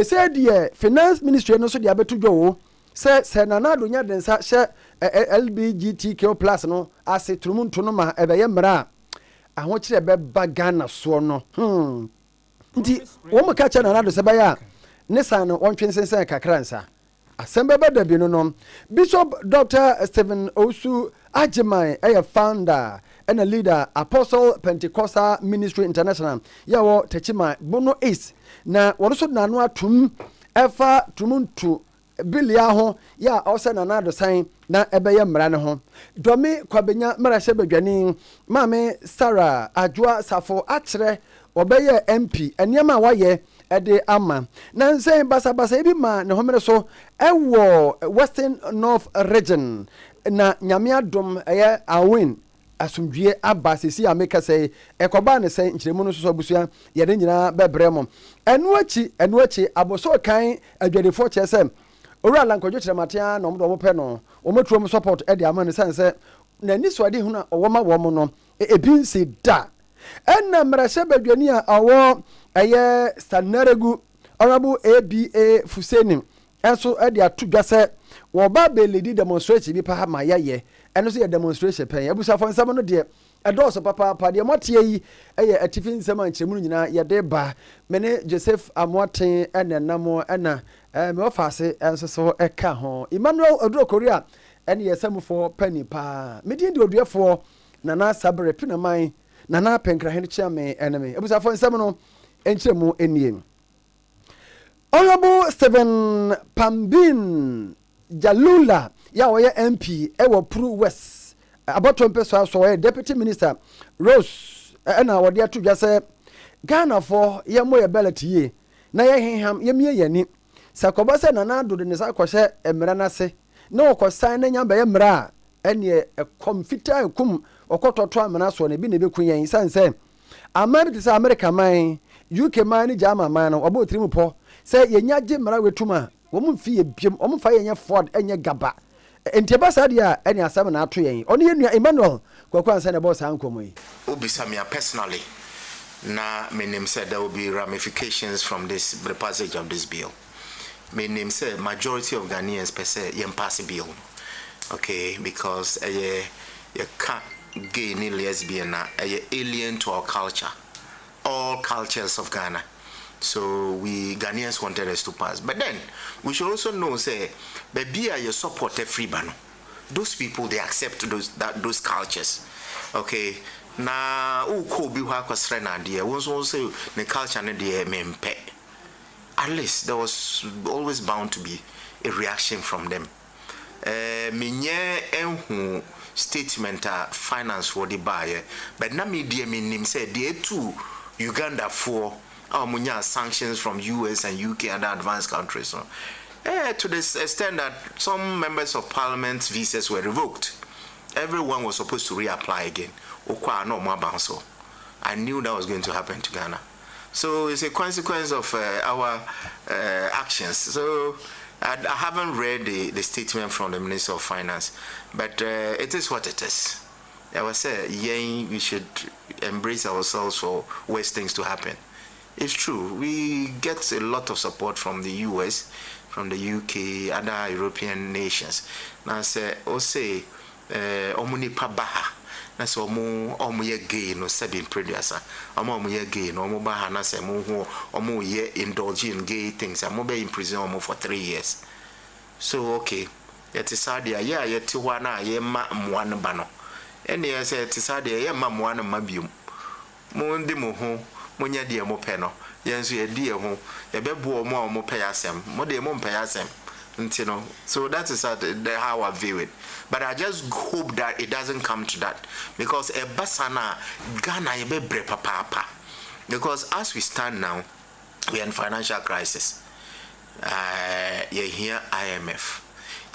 say the finance ministry no so the abeto dwo say nana do nya den sa she LBGTQ+ no ase trumuntu no ma ebeye mra aho kire be bagana so no nti wo mo ka cha nana do se baya ne san no wontwe sensen kakra nsa asembe beda bi no Bishop Dr. Stephen Osu Ajiman founder and a leader Apostle Pentecostal Ministry International yawo techima bono is na woroso nanu atum efa tumuntu bilia ho ya ose nana do san na ebeye mra ne ho domi kwabenya mra hye badwani mame Sarah Adwoa Safo akire obeye MP eniema waye ede ama na nsen basa ebi ma ne homere so ewo Western North region na nyame adom eye awin asumdwie abasisi ameka sei ekoba ne sei nkyeremu no so busua ye de nyina bebremo enu achi aboso kan adwadefo chese owura lankodwo kyerematia na omdo pe no omotuom support ede ama ne sense na niswade hu na owoma wo no ebinsi da enna mrashe badwani a awo eye Sanaregu Honorable ABA Fuseni enso ede atudwa se wo ba be lady demonstration bi pa ha ma ye eno so ye demonstration pen abusafo nsam no de edoso papa de motie yi eye atifi nsam ankyeremu nyina ye de ba mene Joseph Amoten enenamo ena me ofase enso so eka ho Emmanuel Odro Korea ene ye samfo pani pa me de oduefo nana sabre pinaman nana penkra hen chiame enemy abusafo nsam no enkyeremu eniem Honorable Stephen Pambin Jalula ya woye MP ewo Pru West aboto mpeso so woye Deputy Minister Rose na wode atudwa se Ghana for ye moye belletie na ye henham ye mie yani sakoba se nana do de ne sakohye emra nase na okosan na nyamba ye mra ene confita ekum okototo amana so ne bi ne bekun yen sanse America man UK man ni jama man no obo trimu po se yenya je mra wetuma wo mfi ye biem wo mfa yenya Ford enye gaba entieba sadia ene asam na ato yen oni yenua Emmanuel kwakwansa ne boss ankomo yi obisamia personally na menim said there will be ramifications from the passage of this bill. Menim said majority of Ghanaians per se yen pass bill, okay, because you can't gay ni lesbian na alien to our culture, all cultures of Ghana. So we Ghanaians wanted us to pass, but then we should also know say baby you support every bano. Those people they accept those cultures, okay. Na uko bi hwa kwasre na de won so say the culture na de mempe. At least there was always bound to be a reaction from them. Menye enhu statement finance for the buyer, but na me de menim say they too Uganda for munya sanctions from US and UK and other advanced countries. So, to this extent that some members of parliament's visas were revoked. Everyone was supposed to reapply again. I knew that was going to happen to Ghana. So it's a consequence of our actions. So I haven't read the statement from the Minister of Finance, but it is what it is. I was saying, we should embrace ourselves for worse things to happen. It's true. We get a lot of support from the US, from the UK, other European nations. Now say, omuni pabaha. Na so omo ye gay no seven producer. Omo ye gay no omo baha na say omo ye indulge in gay things. Omo be in prison omo for 3 years. So okay, it is sad ya yet one ye ma one bano. And ye say it is sad ye ma one mabium. Mundi mo ho munya de mo peno. Yenso ye de ho ye bebo mo pay asem. Mo de mo pay asem. So that is how I view it. But I just hope that it doesn't come to that, because a basana Ghana be bre papa. Because as we stand now, we are in financial crisis. You hear IMF,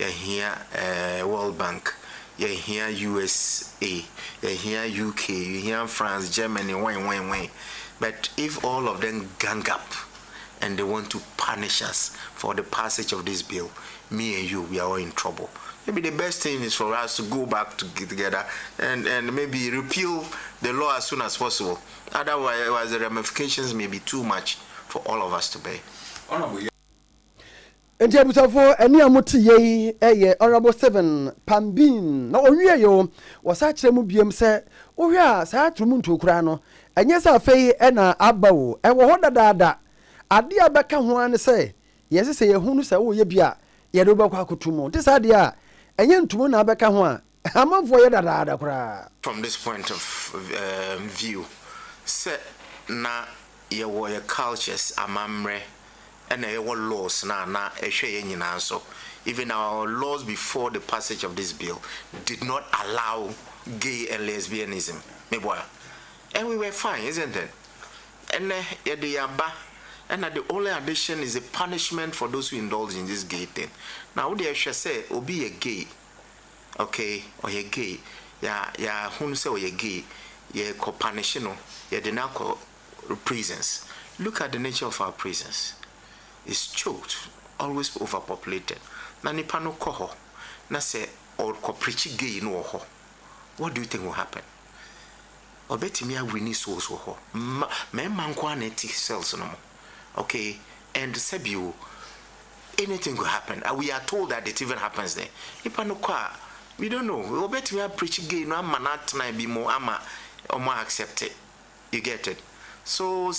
you hear World Bank, you hear USA, you hear UK, you hear France, Germany, wine. But if all of them gang up and they want to punish us for the passage of this bill, me and you, we are all in trouble. Maybe the best thing is for us to go back together and maybe repeal the law as soon as possible. Otherwise, the ramifications may be too much for all of us to bear. Honorable. Enti abusafo eni amote yei eye honorable 7 Pambin na owie yo wasa kire mu biem se ohwe a sa atrum ntokura no enye sa afei na abawo ewo ho dadaada ade abeka ho an se yesi se yehunu se wo ye bia ye do bakwa akotumu nti sa ade a enye ntumu na abeka ho a amanfo ye dadaada kura. From this point of view, se na ye wo ye cultures amamre and our laws na so even our laws before the passage of this bill did not allow gay and lesbianism, and we were fine, isn't it? And and the only addition is a punishment for those who indulge in this gay thing. Now what they should say, or be a gay, okay, or a gay, yeah, who say or a gay, yeah, co-punishing, yeah, the narco prisons. Look at the nature of our prisons. Is choked, always overpopulated. Na nipa no koho, na se or ko preach gay no ho. What do you think will happen? Obetimi a winning souls ho. Me man kwa na ti cells no. Okay, and sebiu anything could happen. We are told that it even happens there. Nipa no kwa, we don't know. Obetimi a preach gay no ama na tena bi mo ama omo accept it. You get it? So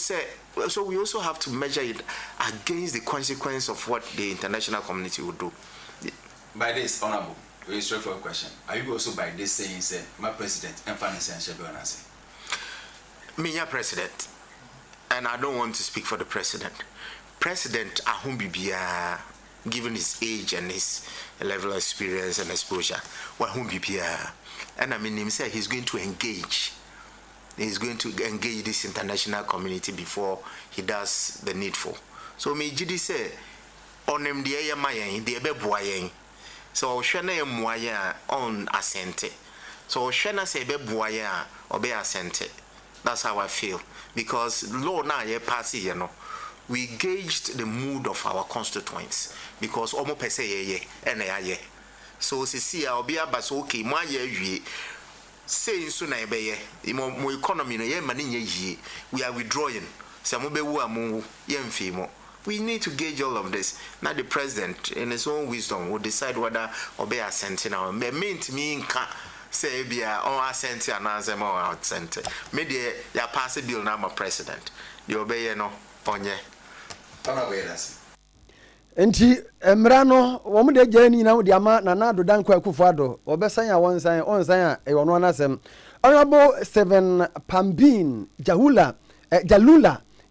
we also have to measure it against the consequence of what the international community would do. By this, Honorable, very straightforward question. Are you also by this saying, say, my president, and finance and Shabby Me, president, and I don't want to speak for the president. President Ahumbi, given his age and his level of experience and exposure, and I mean, himself, he's going to engage. He's going to engage this international community before he does the needful. So me jidi say on him the mayen the ebe so shana ye on assente. So shana say ebe buaya obe assente. That's how I feel, because law na ye pass you know. We gauged the mood of our constituents because omo pese ye ye. So see obi abaso okay mo ye saying soon I be mo economy no ye mani ye we are withdrawing some be wu amu ye mfimo. We need to gauge all of this. Now the president in his own wisdom will decide whether obey assent now. Me mean to me nka say bia on assent and answer more assent. Me de ya pass bill now my president. The obey no onye. Enti emrano wo mu de gya ni na wo de ama na na do dan kwa kufuado obesan ya wonsan onsan a e wono anasem honorable 7 Pambin Jalula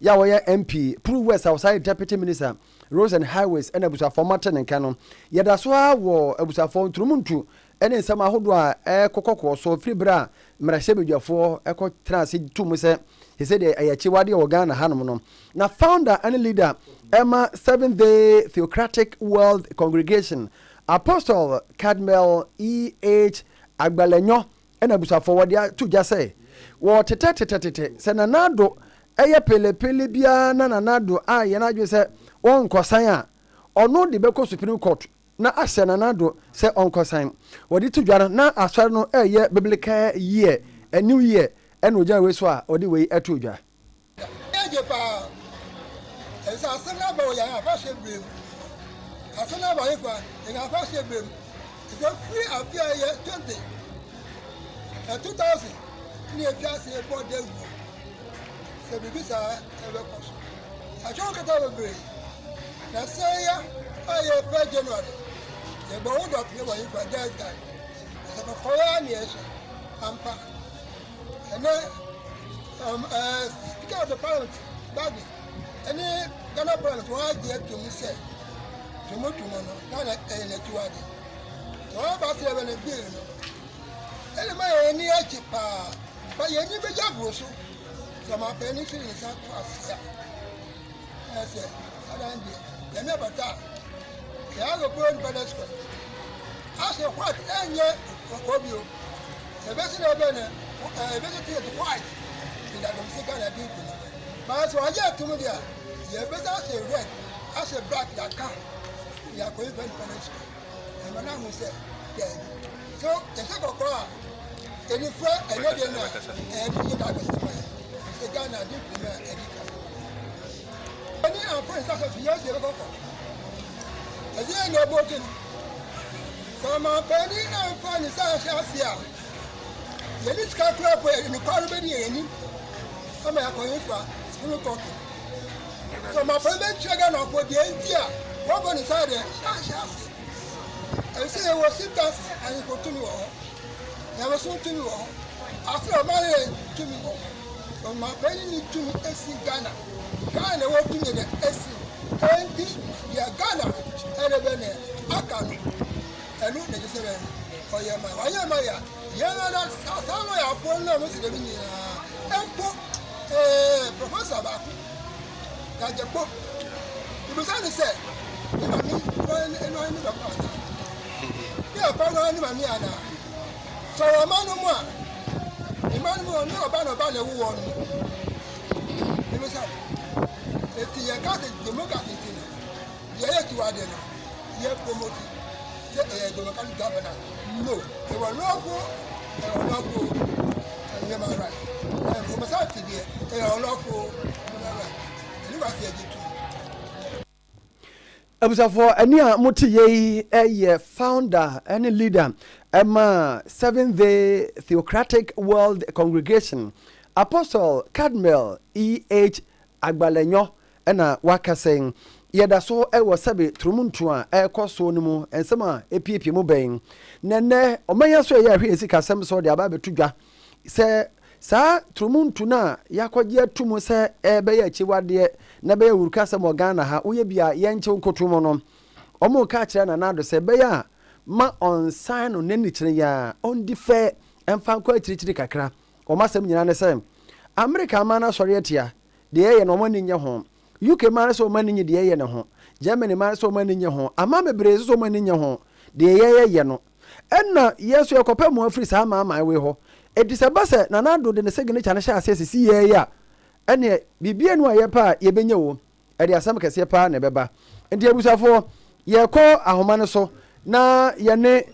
ya wo ya MP Prove West outside deputy minister Roads and Highways and abusa format nka no yeda so a wo abusa fo nturumuntu ene nsam ahodo a kokokko so fribra mrahye bedwafo eko trans tumu se he said ayachi wade o Ghana hanom no na founder and leader Emma Seventh-day Theocratic World Congregation Apostle Cardinal E.H. Agbalenyo and abusa forward to just say what tete se nanado eye pele bia na nanado a ye na dwe se won kosan a ono de beko Supreme Court na ashe nanado se on kosan wodi to dwara na asware no eye biblical year a new year and oja we so a odi we eto dwa esa asena ba ya fa shebem asena ba ifa ya fa shebem so free afia ye 20 2000 ni afia se bo de wu se bibi sa ebe koso ajo kata be na say ya aye fa January ye bo wo dot ye ba ifa that guy se ko koya ni ese ampa ene speaker of the parliament baggy any Ghana parliament was there to me say to mo no Ghana electuade so ba se be na bill no ele ma any achi pa ba ye ni be jabro so ma pe ni siri sa to asia ese adan dia ye me bata ya go go in Badesco as a what enye okobio e be se na be na e be se tie to white in that dem se Ghana dey but so I get to me there. You better say red, as a black that can. You are going to punish. And when I say, so the second call, and if I know you know, and you got the Ghana did premier editor. Any I'm friends of years ago. As you know, boating. So my penny and funny Sasha. The list can't club in the Caribbean. I'm a coin for talking. So my private children of what the idea. What one is out there? I say I was sit down and you go to me all. There was something wrong. After a marriage to me all. So my penny need to SC Ghana. Ghana want to me the SC. And this, yeah, Ghana. And a bene. I can't. I don't necessarily. Oh, yeah, my. I am my. Yeah, that's how I have one of us in the mini. And book. Professor Baku. That's a book. It was only said. You know me. And I knew about that. Yeah, Papa, I knew. So a man no more. The man who knew about who won. It was up. If the Catholic democracy, the other two are there. You have promoted the democratic governor. No, they were lawful, they were lawful, and they were right. And from a side to there, they are lawful, and they were right. And you must say it too. Abusafo ani a moti ye founder and leader Emma Seventh Day Theocratic World Congregation Apostle Cardinal E.H. Agbalenyo ena wakasen yeda so ewo sebe trumuntu a ekoso no mu ensema epiepie mu ben nene omanya so ye ahwe esika sem so de aba betudwa se sa trumuntu na yakogye atumu se ebe ya chiwade na be wuruka se mo Ghana ha uye bia yenche nkotumo no omo ka kire na nado se be ya ma on sign no neni kire ya on dife emfa kwa kire kakra o masem nyina ne se America ma na sori atia de ye no mo ninye ho UK ma na so ma ninye de ye ne ho Germany ma na so ma ninye ho ama bebre so ma ninye ho de ye no enna yesu yakopɛ mo afiri sa ma we ho edisabase na nado de ne segene chane sha asese si ye ya ene bibie no aye pa ye benya wo ede asam kese pa na beba enti abusafo ye ko ahoma ne so na ye ne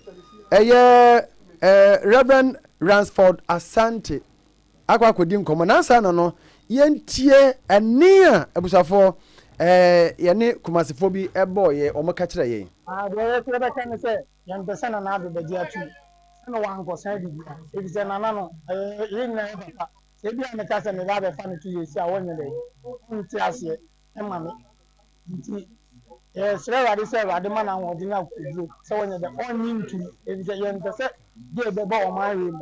eye Reverend Ransford Asante akwa kodi nkomo na sa no yentie ania abusafo ye ne kumasifo bi ebo ye omoka kire ye de se be kan se yan be sana na do be dia tu na wan ko sa bi e bi se na na no yin na papa se bi an ka se me ba be fa no tu ye si a wonye de nti ase e ma me nti sere wade se wade ma na won di na koduro se wonye de onyi ntu e bi se yan be se ge be ba o ma re mu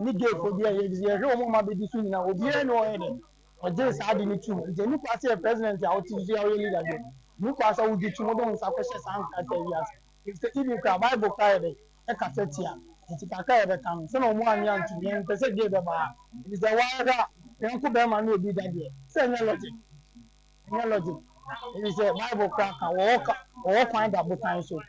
ni ge ko bi ye bi se hwe o mo ma be di su ni na obi e no ye de o je sa di ni tu nti ni kwa se president a o ti ji a o leader de ni kwa sa wuji tu mo don sa ko se san ka te ya if the even ka bible ka de e ka tetia nti ka ka be kan se no mo anya ntu ni nti se ge be ba it is a wire en ku be ma no obi da de se nya logic it is a bible ka wo find that botan so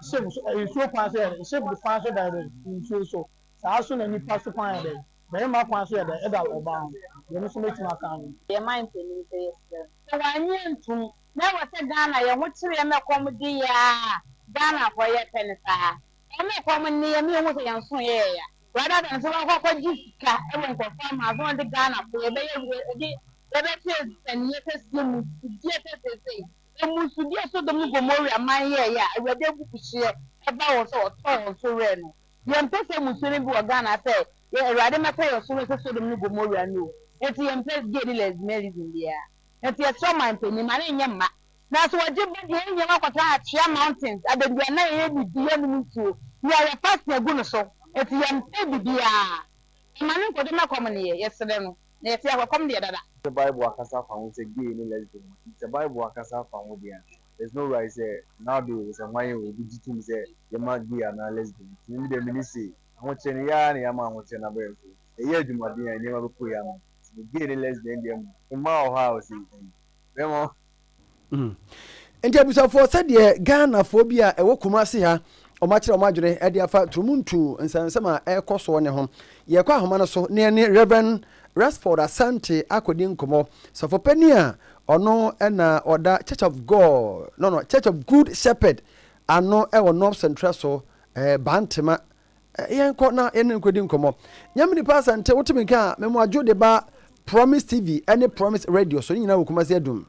shape so kwan so shape the kwan so that in so sa so na ni pass kwan de be ma kwan so de e da oba ye no so metima kan ye mind ni se yes so wanye ntum na wate Ghana ye ho kire me kom di ya Ghana for ye penisa e me kom ni ye me ho se yanso ye ya rather than so kwa jisika e mo ko fa ma so de Ghana for ye be ye di e be face and ye face mu di face e mu su di so do mu gomoria man ye ya e de bu kuhie e ba wo so to so re no ye mpese mu su ni bi o Ghana say ye rade mata yo so do mu gomoria no eti ye mpese ge di lesbianism dia eti e so man peni ma na nyema na so waje ba de nye makwata achia mountains adadua na ye bibia no ntuo ya ya pass na gu no so eti ye mpe bibia ma ne ko de makom ne ye sere no na ye tia kwakom de dada the Bible akasa fa won say gay ni lesbian the Bible akasa fa won dia there's no right say nowadays and why we be jitum say you might be an lesbian you dey me say won che ya na ya ma won che na be e ye adwumade ya ni ma be ya no gay ni lesbian dem ma o house bemo enti abusafo sede Ghana fo bi a ewo kumase ha omachire omadwere ede afa trumuntu nsansama ekoso ne ho ye kwa ahoma no so ne Reverend Ransford Asante akodi nkomo so for penia ono na oda Church of God no Church of Good Shepherd ano e wo North Central so bantema yenko na ene nkodi nkomo nyamni pa Asante wotimi ka memo adwo de ba Promise TV ene Promise Radio so nyina wo kumase adum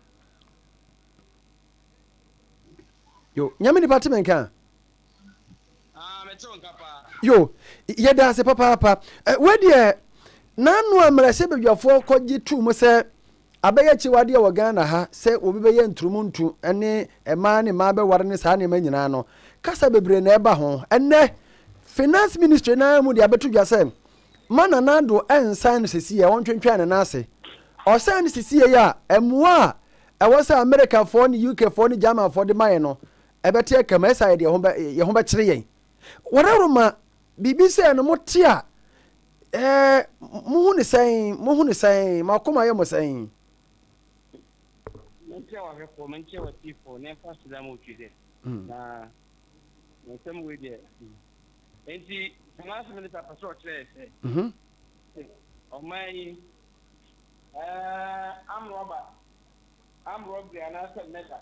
Yo, nyame department kan. Me ton kapa. Yo, ye da se papa. We de nanu amrase bedwafo kogye tu mu se abeye chiwade wo Ghana ha se obi beye ntrumuntu ene ema ne ma be ware ne sa ne ma nyina no. Kasa bebre na eba ho. Enne finance ministry na mu de abetu dwa se mana nado ensan sesi ye wontwentwa ne na ase. Osan sesi ye ya emua ewo se America for ne UK for ne German for de maye no ebete kama esa ye ho be kire yen. Wararoma bibi se no motia muhu ne sen makoma ye mo sen. Mentia wa ko mentia wa tifo ne fa su da mo twide. Na nsem we de. Enti finance minister pastor chere say. Omai am robbery anasa mega.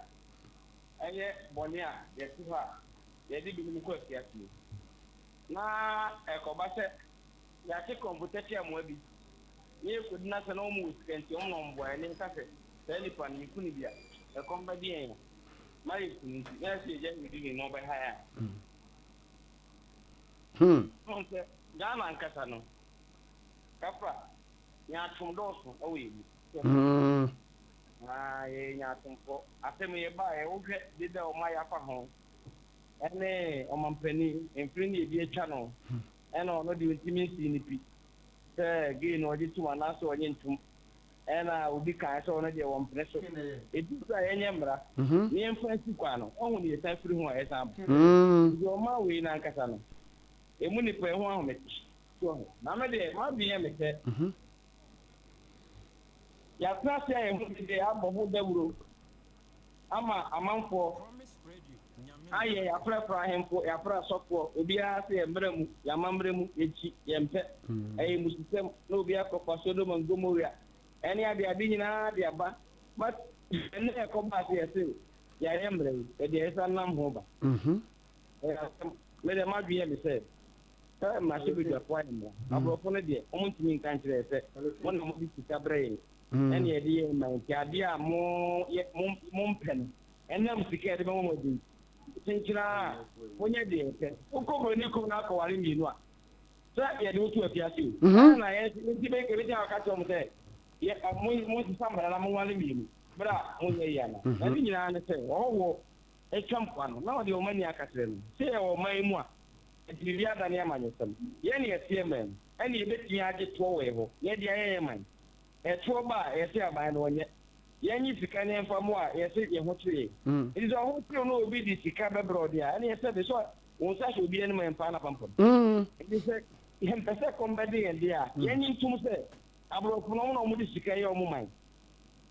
Aye bonia ye tuha. Ye di bi mu ko asiasi. Na ekoba se ya ke computer tia mo abi. Ye ko dina se no mu sikenti o no mbo ani nka se. Telephone ni kuni bia. Ekomba di en. Mai kuni ya se je mi di no ba haya. Onse Ghana nkasa no. Kapa nya tumdoso o wi. Ye nya tumfo. Asem ye ba ye wo hwe de da o ma ya fa ho. Ene o mampani enfrini e bi etwa no. Ene ono de ntimi si ni pi. Se ge no di tu ana so onye ntum. Ena obi kan so ono de wo mpre so. Edu sa yenye mra. Ni enfasi kwa no. Ohun ni esan firi ho a esan. Di o ma we na nkasa no. Emu ni pe ho ahometi. So na me de ma bi ye mete. Ya klase ya emu de abobo dawuro. Ama amanfo aye ya prefra hempo ya pra sokwo obi a se embremu ya mambremu echi yempe musisem no obi akokwa Sodom Gomorrah eni ade nyina de aba but ene ekoba se yese ya embremu e de esa nam ho ba me de ma biye me se ma se bi da kwa emo abrofo ne de omuntimi nkan kire se won na mo bi sika bre eni e de ma nti ade a mo mpene enam sika de mo di tinchira onye de ete ukobro ni ko na akọwari minu a sa ye de otu afiase na ye nti be ke bi aka to mo se ye mo ti samara na mo wale minu bra mo ye ya na bi nyina ne se owo etwampa no na de o mani aka tere no se o man mu a ti bi ada ne amanyesem ye ne etie men ene ye beti age to we ho ye de ye man eto ba ye se aban no onye yanyi sika ne mfa mu a yese ye ho tire izo ho tire no obi di sika bebro dia ene yese de so won sa so obi ene me mfa na pampam yese yen pese kombade ye dia yanyi ntum se abrofo no mo di sika ye o mu man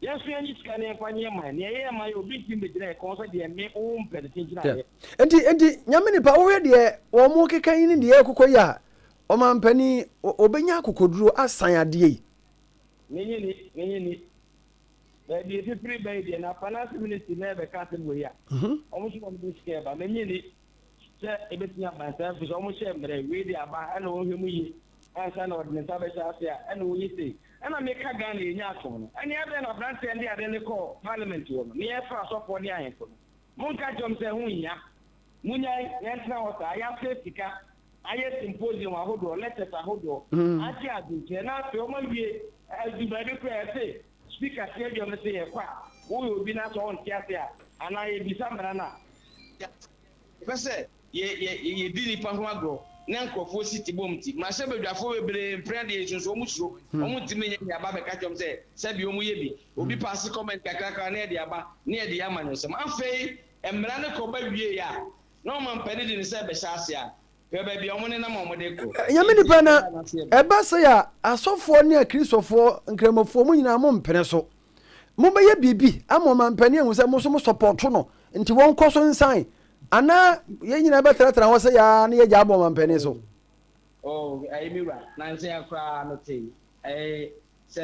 yeso yanyi sika ne mfa nye man ne ye man obi tim be gire ko so de me o mpede tinjina ye enti nyame nipa wo hwe de wo mo kekan ni de ekokoya o mampani obenya akokoduro asan ade yi nenyi the free baby na finance ministry na be ka tem we ya omo shi mo bi share ba menyi ni se ebetinya ban sa fi omo share mere we di aba ana o hwemu yi ansa na ordinance ba sha ase ana o yi se ana me ka Ghana enya aso no ani ade na branch ndi ade ne ko parliament wo no ye fa so for ni ayen ko mon ka jom se hu nya munya yentra wota ya sika aye symposium ahodo lectures ahodo ati adunche na so mo wie azubade ko ese speaker say you must say kwa wo yo bi na so on tiase a ana ye bi samra na pese ye di ni pa ho agro na nkofo city bomti ma se bedwafo bebre brand ye so mu suro omu timi nya ba be ka jom se bi omu ye bi obi pass comment kakaka na ye di aba na ye di ama no so afei emra ne ko ba wie ya no man pedi di se be shase a bebe bi omu ne na mo de ko nyame nipa na eba se ya asofo ne akristofo nkremofo mu nyina mo mpene so mo be ye bibi amo mampani ehun se mo so mo support no nti won koso nsan ana ye nyina be tratra ho se ya na ye ja abo mampani so ai mi ra na nse akra no te se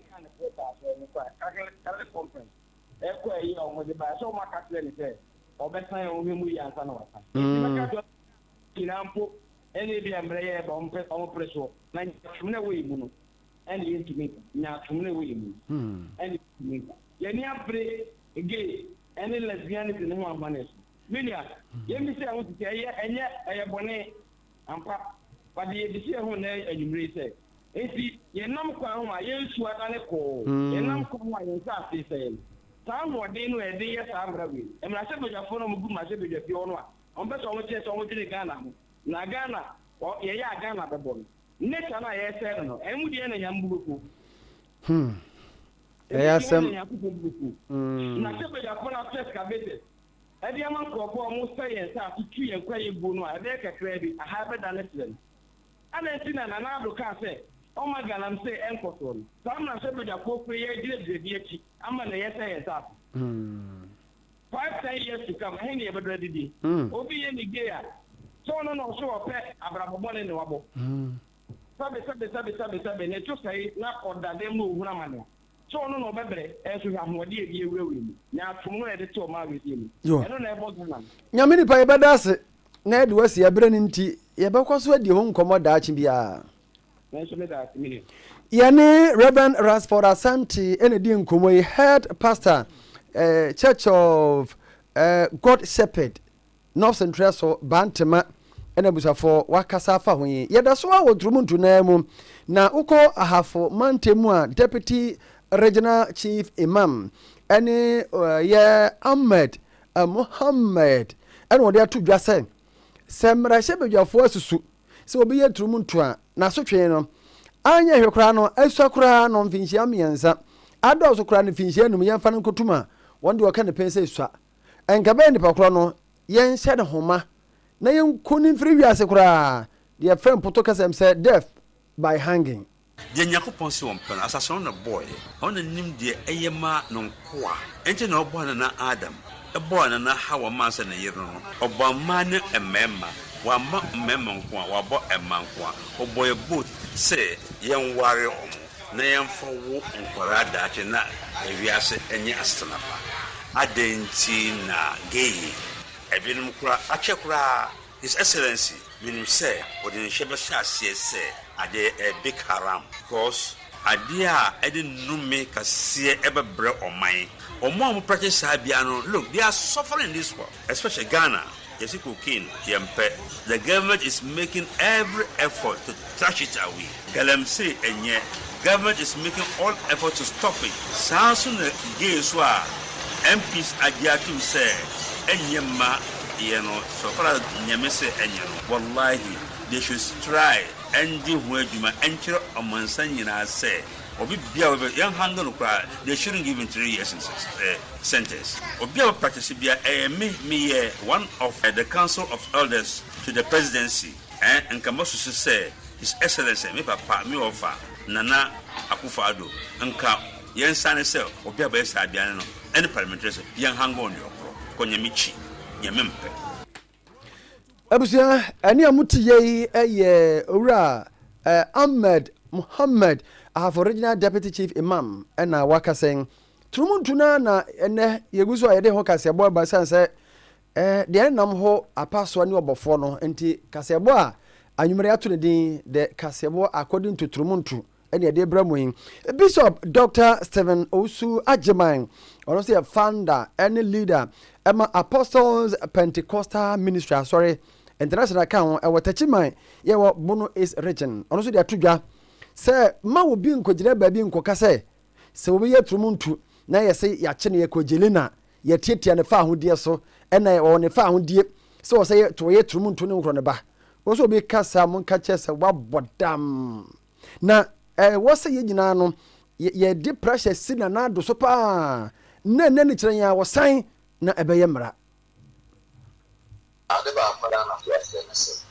kan ko ta so ni kwa ka conference ko yi o mo de ba so ma ka tle ni se obesan o hemu ya nsa na wasa inampo ene bi amre ye ba on preso na tumne we mu no ene yentimi nya tumne we mu ene mi ye ni apre ege any lesbianism in one manner. Milia, you may say I want to say, and yet I have one and pap, but the decision who nay and you may say. If you know, I use what I call, and I'm calling my inside saying, Some more day no a day, yes, I'm ready. And I said, your phone will my ship if you want. On better on what you're to Ghana. Nagana, or Ghana, the bone. Next, I said, no, and with the end, I'm Yes, na sebe ya fona test ka bete e dia man ko ko mo say sa tutu yen kwa ye bu no a be kakra bi a ha be da letlen ana tina na na do ka say o ma galam say enkoto no sam na sebe ya ko ko ye dire bi echi ama na ye say sa 5-10 years to come hen ye be didi obi ye ni ge ya so no so o pe abrabo mo ne wabo sabe ne to say na order dem no huna mane so no bebre eso ya mo die die wewe nya tum no e de to ma we dim eno na e bo gana nyame ni pa ibadase na de wasi abre ni nti ye bekwaso adi ho nkomo daachi bia na so me da mini yani Reverend Rasford Asante ene di nkomo yi head pastor Church of God Shepherd North Central so Bantama ene busafo wakasa fa ho yi ye da so awodrumuntu na mu na uko ahafo mantemu a deputy regional chief imam any Ahmed Muhammad and what they are to just say semra shebedwafo asusu se obi ye trumuntu a na so twen no anya hwekra no asukra no mfinhia miensa ado so kra no mfinhia num yemfa no kotuma wonde o ka ne pense esua enka be ni pakro no yen hye de homa na yen koni mfiri wiase kra de friend poto kasem say death by hanging. The Yakupon Sion Pen, as a son of boy, on the name de Ayama non qua, enter no born na Adam, a boy and a how a mass and a year, or man and member, one memon, or bought a manqua, or boy boot, say, young warrior, name for walk and Corada, and not if you are any astronapa. I didn't see na gay. I didn't cry, a chakra, His Excellency, meaning say, what in Shebasha say. Ade a big haram because idea I didn't make a see ever bread or mine or more practice Sabiano. Look, they are suffering this world, especially Ghana. Yes, cooking, the government is making every effort to trash it away. Galamsey and yet government is making all effort to stop it. Samson gay swar MPs Adiatu say Enyema, so far as Nyamese and Wallahi, they should try. And the word you might enter a Monsignor say, or be a young handle cry, they shouldn't give him 3 years in sentence. Or be a practice be me one of the Council of Elders to the presidency, and Kamosu say, His Excellency, me papa, me offer, Nana Akufado, and Ka, Yen San self, or be a best Sabiano, any parliamentary, young hang on your pro, Konyamichi, Yamempe. Abusia ani amuti ye owura Ahmed Muhammad ahafo regional deputy chief imam na waka sen trumuntuna na ene yeguso ayede ho kasebo abasan se de nam ho apaso ani obofo no enti kasebo a anwumere ato ne din de kasebo according to trumuntu ene de bramuin Bishop Dr. Stephen Osu Ajeman ono se founder and leader Emma Apostles Pentecostal Ministry sorry international account e watachiman ye wo Bono is region ono so de atudwa se ma wo bi nkogire ba bi nkoka se obi ye trumuntu na ye se ya kye ne ye kogele na ye tietia ne fa ahodie so ena wo ne fa ahodie se wo se to ye trumuntu ne nkro ne ba wo so bi kasa mon ka che se wabodam na wo se ye nyina no ye di pressure si na do so pa na ni kire ya wo san na ebeye mra adeba amara na fiase na se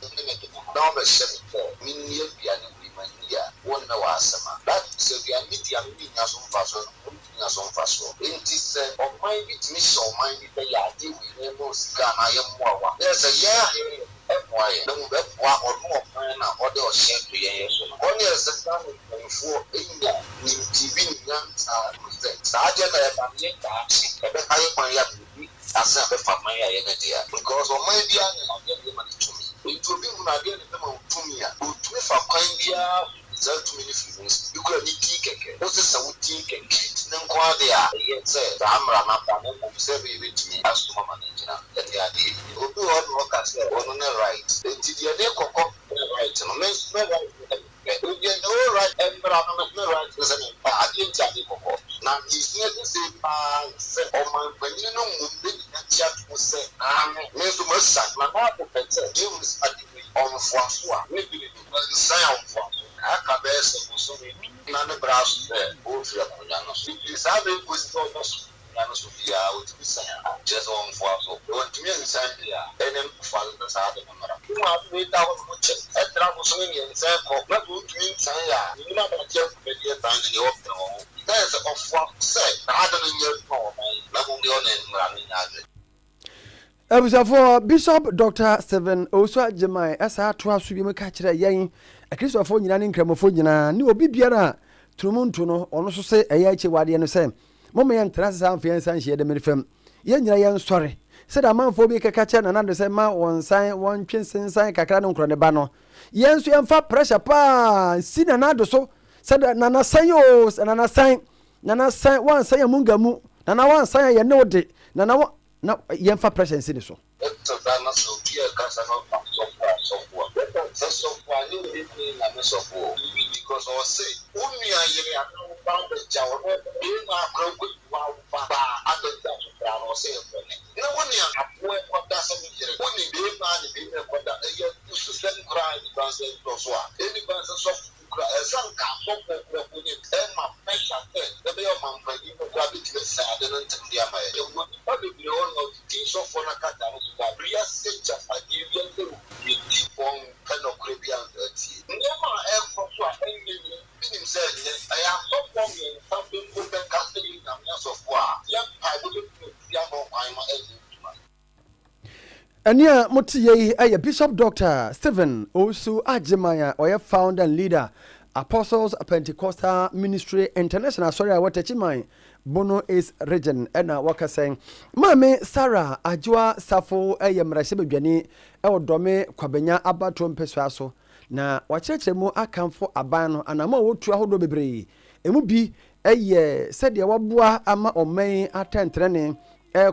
na o be shemi for minnie bia ni bi mania won na wa asema that is bia media mi nya so mfa so enti se o mind bit mission o mind be ya di we no sika na ye moawa yes ya e no be wa onu o na o de o share to ye so on ye se ka no fo enya ni tv ni nyansa sa je na e ba ni ta e be kai kwa ya asa be fa man ya na dia because o man bia na dia ma tumi into bi mu na dia na ma tumi a o tumi fa kwan bia za tumi ni fi you could need keke o se sa wuti keke ne nko ade a ɛyɛ sɛ saa mmara n'aba ne mmom sɛ bɛtumi asoma ma no gyina ɛne adeɛ obi wɔ no ɔka sɛ ɔno ne right enti deɛ ne kɔkɔ ne right no me right obi no right mmara no me right sɛ ne mpa adeɛ nti ade kɔkɔ na yɛsua de sɛ paa sɛ ɔmanpanyin no mmom de nyina kyia to sɛ me nso masa na naapɛpɛ sɛ yɛwu ade ɔmfoaso a ne bi ne nsan a ɔmfoaso aka bɛyɛ sɛ bosome na ne bra so sɛ ɔfiri akonnwa no so saa bɛkɔsi sɛ ɔbɛ so akonnwa no so biara ɔtumi san a kyerɛ sɛ ɔmfoaso ɔntumi nsan de a ɛne mfoaso sɛ saa de no mmara wo a wobɛda hɔ no mo kyɛ ɛtra bosome mmiɛnsa kɔ na sɛ ɔntumi nsan a menim abakyɛ bɛdeɛ ban no deɛ wɔpɛ wɔ ho bɛyɛ sɛ ɔfoa sɛ saa de no nyɛ adwuma wɔ man na mmom deɛ ɔne mmara no nya adwe abusafo Bishop Dr. Stephen Osua Jemai esa to aso bi meka kire yen akristofo nyina ne nkramofo nyina ne obi biara turumuntu no ono so se eya eche wade no se mom ye ntra se san fian san hye de merifam ye nyina ye nsore se da manfo bi keka che na na de se ma won san won twensensan kakra ne nkro ne ba no ye nso ye mfa pressure pa si na na do so se da na na san yo na na san wan san ya mungamu na na wan san ya ne ode na na na yɛmfa pressure nsi ne so Ania Mutiye a Bishop Dr. Stephen Osu Ajimaya or founder and leader Apostles Pentecostal Ministry International. Sorry, what Chimai Bono is region and waka saying Mame Sarah Ajua Safo a Yamrasibani El Dome Kwabenya Abatum Peswaso na wacheche mu akamfo abano anama wotu ahodo bebre emu bi eye sede waboa ama omen atentrene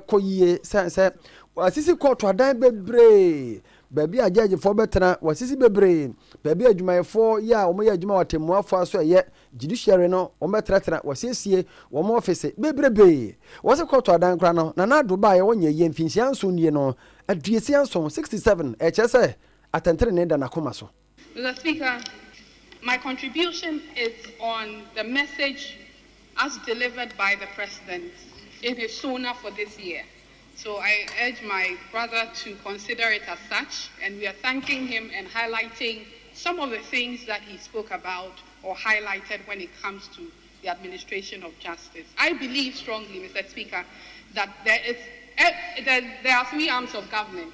koyie sense wasisi koto adan bebre baby ajaje fo betena wasisi bebre baby adwumayefo ya omo ya adwuma watemuafo aso eye judiciary no omo tretra wasiesie omo office bebrebe wase koto adan kra no na do ba ye wonye ye mfinsia nso nie no aduesi anso 67 echese atentrene da nakoma so. Mr. Speaker, my contribution is on the message as delivered by the President in his SONA for this year. So I urge my brother to consider it as such, and we are thanking him and highlighting some of the things that he spoke about or highlighted when it comes to the administration of justice. I believe strongly, Mr. Speaker, that there are three arms of government.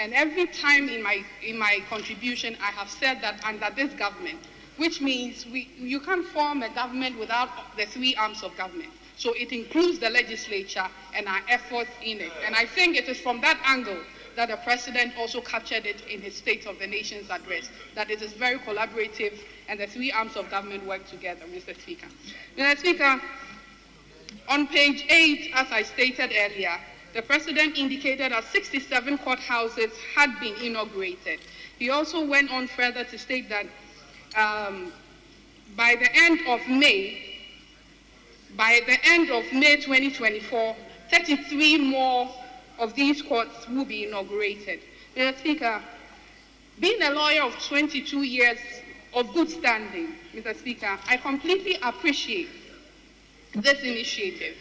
And every time in my contribution, I have said that under this government, which means you can't form a government without the three arms of government. So it includes the legislature and our efforts in it. And I think it is from that angle that the President also captured it in his State of the Nation's address, that it is very collaborative and the three arms of government work together, Mr. Speaker. Mr. Speaker, on page 8, as I stated earlier, the President indicated that 67 courthouses had been inaugurated. He also went on further to state that by the end of May 2024, 33 more of these courts will be inaugurated. Mr. Speaker, being a lawyer of 22 years of good standing, Mr. Speaker, I completely appreciate this initiative.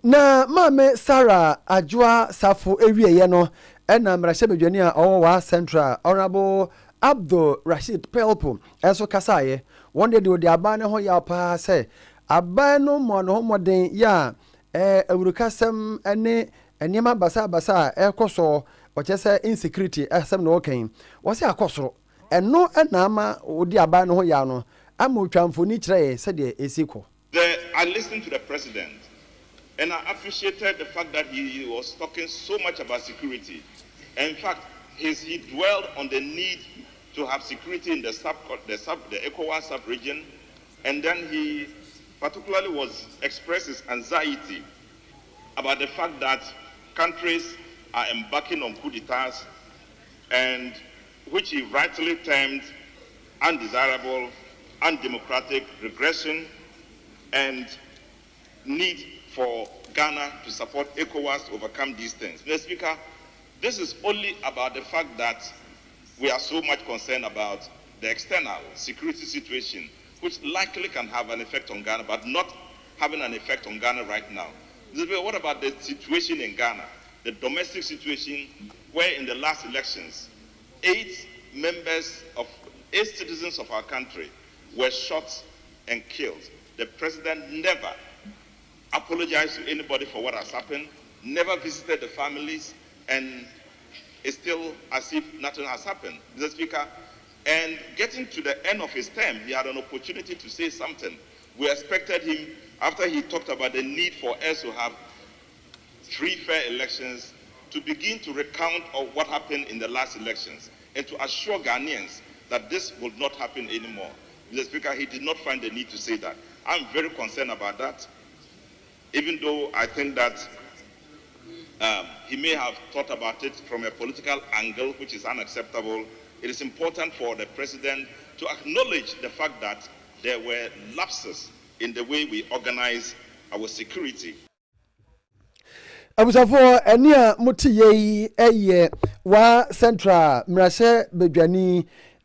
Na mame Sarah Ajua Safo ewieye no ena mrahye a owa Central Honorable Abdul Rashid Pelpo eso kasaye wonde de odi aban ne ho ya pa se aban no mo no moden ya awurukasem ene enema basa ekoso ochese insecurity esem no okan wo se akosoro eno ena ama odi aban no ho ya no ama otwamfoni kire se de esiko. I listened to the President, and I appreciated the fact that he was talking so much about security. In fact, he dwelled on the need to have security in the ECOWAS sub-region, and then he particularly was expressed his anxiety about the fact that countries are embarking on coup d'etats, and which he rightly termed undesirable, undemocratic regression, and need for Ghana to support ECOWAS to overcome these things. Mr. Speaker, this is only about the fact that we are so much concerned about the external security situation, which likely can have an effect on Ghana, but not having an effect on Ghana right now. Mr. Speaker, what about the situation in Ghana, the domestic situation, where in the last elections, 8 citizens of our country were shot and killed? The president never apologized to anybody for what has happened, never visited the families, and it's still as if nothing has happened. Mr. Speaker, and getting to the end of his term, he had an opportunity to say something. We expected him, after he talked about the need for us to have free, fair elections, to begin to recount of what happened in the last elections and to assure Ghanaians that this would not happen anymore. Mr. Speaker, he did not find the need to say that. I'm very concerned about that, even though I think that he may have thought about it from a political angle, which is unacceptable. It is important for the president to acknowledge the fact that there were lapses in the way we organize our security. Abusafo eni a muti ye eye wa central mrase bedwani